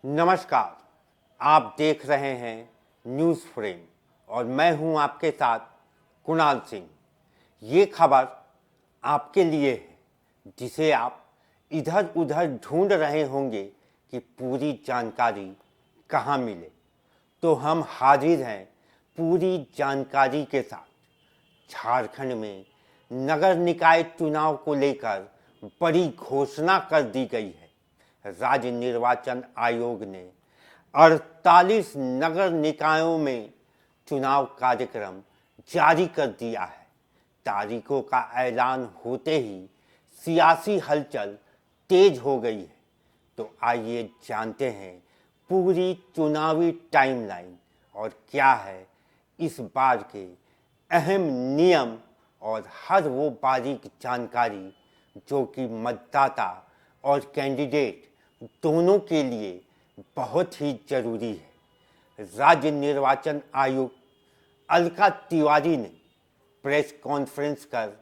नमस्कार। आप देख रहे हैं न्यूज़ फ्रेम और मैं हूं आपके साथ कुणाल सिंह। ये खबर आपके लिए है जिसे आप इधर उधर ढूंढ रहे होंगे कि पूरी जानकारी कहां मिले। तो हम हाजिर हैं पूरी जानकारी के साथ। झारखंड में नगर निकाय चुनाव को लेकर बड़ी घोषणा कर दी गई है। राज्य निर्वाचन आयोग ने 48 नगर निकायों में चुनाव कार्यक्रम जारी कर दिया है। तारीखों का ऐलान होते ही सियासी हलचल तेज हो गई है। तो आइए जानते हैं पूरी चुनावी टाइमलाइन और क्या है इस बार के अहम नियम और हर वो बारीक जानकारी जो कि मतदाता और कैंडिडेट दोनों के लिए बहुत ही जरूरी है। राज्य निर्वाचन आयुक्त अलका तिवारी ने प्रेस कॉन्फ्रेंस कर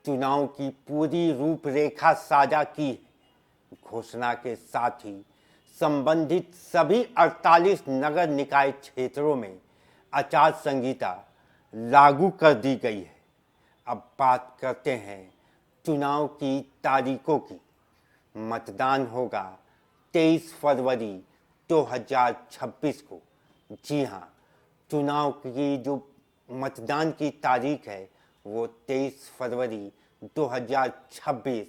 चुनाव की पूरी रूपरेखा साझा की है। घोषणा के साथ ही संबंधित सभी 48 नगर निकाय क्षेत्रों में आचार संहिता लागू कर दी गई है। अब बात करते हैं चुनाव की तारीखों की। मतदान होगा 23 फरवरी 2026 को। जी हाँ, चुनाव की जो मतदान की तारीख है वो 23 फरवरी 2026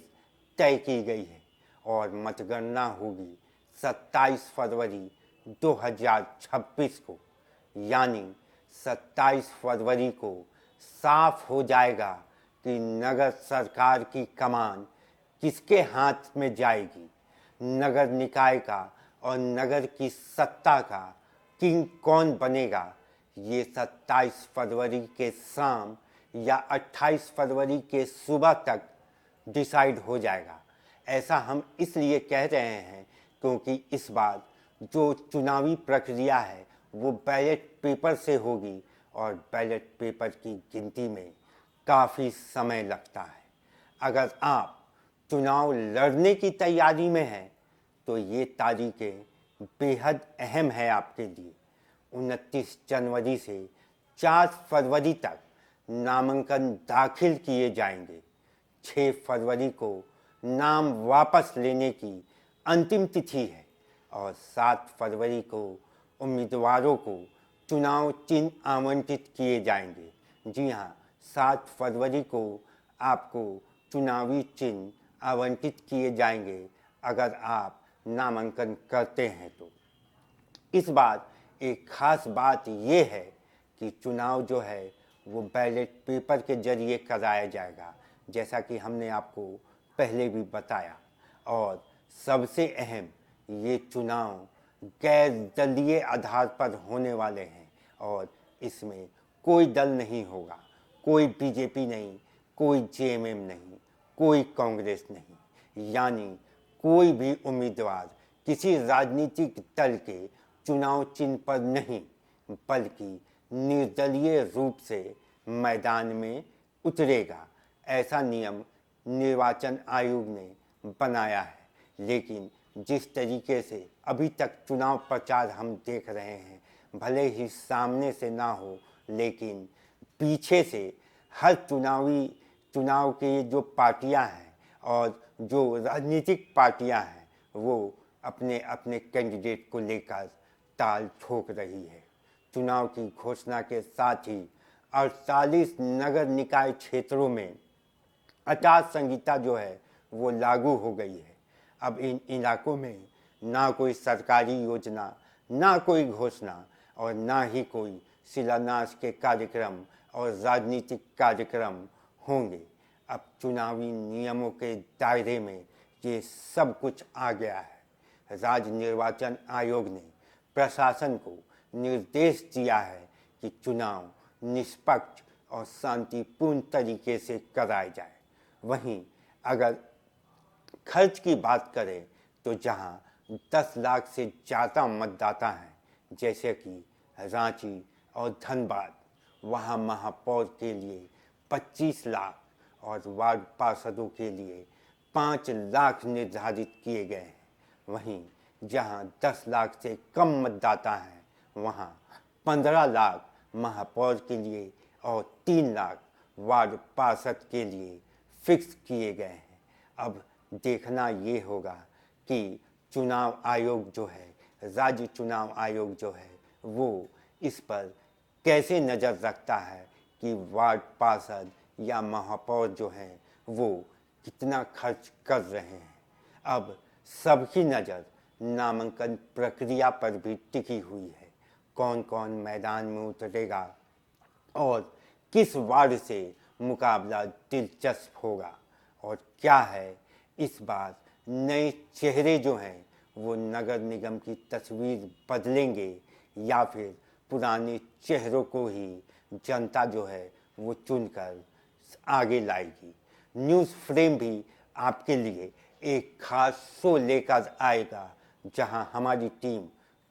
तय की गई है और मतगणना होगी 27 फरवरी 2026 को। यानी 27 फरवरी को साफ हो जाएगा कि नगर सरकार की कमान किसके हाथ में जाएगी। नगर निकाय का और नगर की सत्ता का किंग कौन बनेगा, ये 27 फरवरी के शाम या 28 फरवरी के सुबह तक डिसाइड हो जाएगा। ऐसा हम इसलिए कह रहे हैं क्योंकि इस बार जो चुनावी प्रक्रिया है वो बैलेट पेपर से होगी और बैलेट पेपर की गिनती में काफ़ी समय लगता है। अगर आप चुनाव लड़ने की तैयारी में हैं तो ये तारीखें बेहद अहम है आपके लिए। 29 जनवरी से 4 फरवरी तक नामांकन दाखिल किए जाएंगे। 6 फरवरी को नाम वापस लेने की अंतिम तिथि है और 7 फरवरी को उम्मीदवारों को चुनाव चिन्ह आवंटित किए जाएंगे। जी हाँ, 7 फरवरी को आपको चुनावी चिन्ह आवंटित किए जाएंगे अगर आप नामांकन करते हैं तो। इस बार एक खास बात ये है कि चुनाव जो है वो बैलेट पेपर के जरिए कराया जाएगा, जैसा कि हमने आपको पहले भी बताया। और सबसे अहम, ये चुनाव गैर दलीय आधार पर होने वाले हैं और इसमें कोई दल नहीं होगा, कोई बीजेपी नहीं, कोई जेएमएम नहीं, कोई कांग्रेस नहीं। यानी कोई भी उम्मीदवार किसी राजनीतिक दल के चुनाव चिन्ह पर नहीं बल्कि निर्दलीय रूप से मैदान में उतरेगा। ऐसा नियम निर्वाचन आयोग ने बनाया है। लेकिन जिस तरीके से अभी तक चुनाव प्रचार हम देख रहे हैं, भले ही सामने से ना हो लेकिन पीछे से हर चुनाव के जो पार्टियां हैं और जो राजनीतिक पार्टियां हैं वो अपने अपने कैंडिडेट को लेकर ताल ठोक रही है। चुनाव की घोषणा के साथ ही 48 नगर निकाय क्षेत्रों में आचार संहिता जो है वो लागू हो गई है। अब इन इलाकों में ना कोई सरकारी योजना, ना कोई घोषणा और ना ही कोई शिलान्यास के कार्यक्रम और राजनीतिक कार्यक्रम होंगे। अब चुनावी नियमों के दायरे में ये सब कुछ आ गया है। राज्य निर्वाचन आयोग ने प्रशासन को निर्देश दिया है कि चुनाव निष्पक्ष और शांतिपूर्ण तरीके से कराए जाए। वहीं अगर खर्च की बात करें तो जहां 10 लाख से ज़्यादा मतदाता हैं, जैसे कि रांची और धनबाद, वहां महापौर के लिए 25 लाख और वार्ड पार्षदों के लिए 5 लाख निर्धारित किए गए हैं। वहीं जहां 10 लाख से कम मतदाता हैं वहां 15 लाख महापौर के लिए और 3 लाख वार्ड पार्षद के लिए फिक्स किए गए हैं। अब देखना ये होगा कि चुनाव आयोग जो है, राज्य चुनाव आयोग जो है, वो इस पर कैसे नज़र रखता है कि वार्ड पार्षद या महापौर जो हैं वो कितना खर्च कर रहे हैं। अब सबकी नज़र नामांकन प्रक्रिया पर भी टिकी हुई है। कौन कौन मैदान में उतरेगा और किस वार्ड से मुकाबला दिलचस्प होगा और क्या है इस बार नए चेहरे जो हैं वो नगर निगम की तस्वीर बदलेंगे या फिर पुराने चेहरों को ही जनता जो है वो चुनकर आगे लाएगी। न्यूज़ फ्रेम भी आपके लिए एक खास शो लेकर आएगा जहां हमारी टीम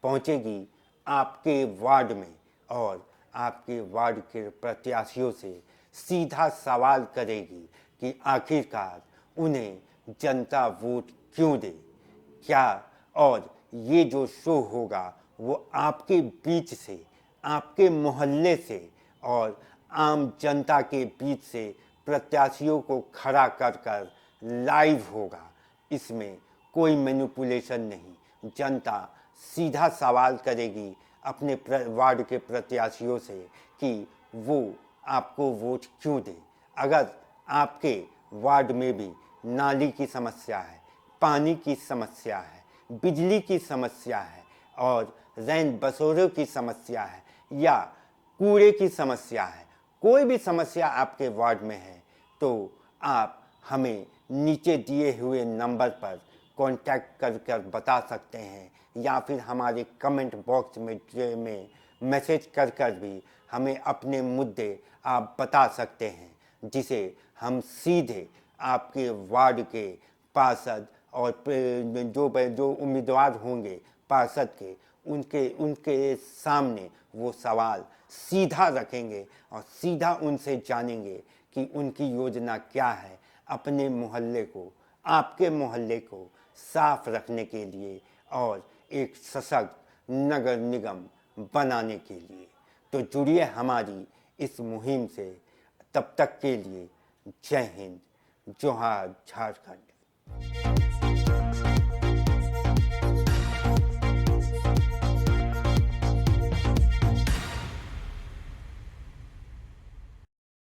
पहुंचेगी आपके वार्ड में और आपके वार्ड के प्रत्याशियों से सीधा सवाल करेगी कि आखिरकार उन्हें जनता वोट क्यों दे। क्या और ये जो शो होगा वो आपके बीच से, आपके मोहल्ले से और आम जनता के बीच से प्रत्याशियों को खड़ा कर कर लाइव होगा। इसमें कोई मैनिपुलेशन नहीं। जनता सीधा सवाल करेगी अपने वार्ड के प्रत्याशियों से कि वो आपको वोट क्यों दे। अगर आपके वार्ड में भी नाली की समस्या है, पानी की समस्या है, बिजली की समस्या है और रैन बसेरों की समस्या है या कूड़े की समस्या है, कोई भी समस्या आपके वार्ड में है तो आप हमें नीचे दिए हुए नंबर पर कांटेक्ट कर बता सकते हैं या फिर हमारे कमेंट बॉक्स में मैसेज कर भी हमें अपने मुद्दे आप बता सकते हैं, जिसे हम सीधे आपके वार्ड के पार्षद और जो उम्मीदवार होंगे पार्षद के उनके सामने वो सवाल सीधा रखेंगे और सीधा उनसे जानेंगे कि उनकी योजना क्या है अपने मोहल्ले को, आपके मोहल्ले को साफ रखने के लिए और एक सशक्त नगर निगम बनाने के लिए। तो जुड़िए हमारी इस मुहिम से। तब तक के लिए जय हिंद, जोहार झारखंड।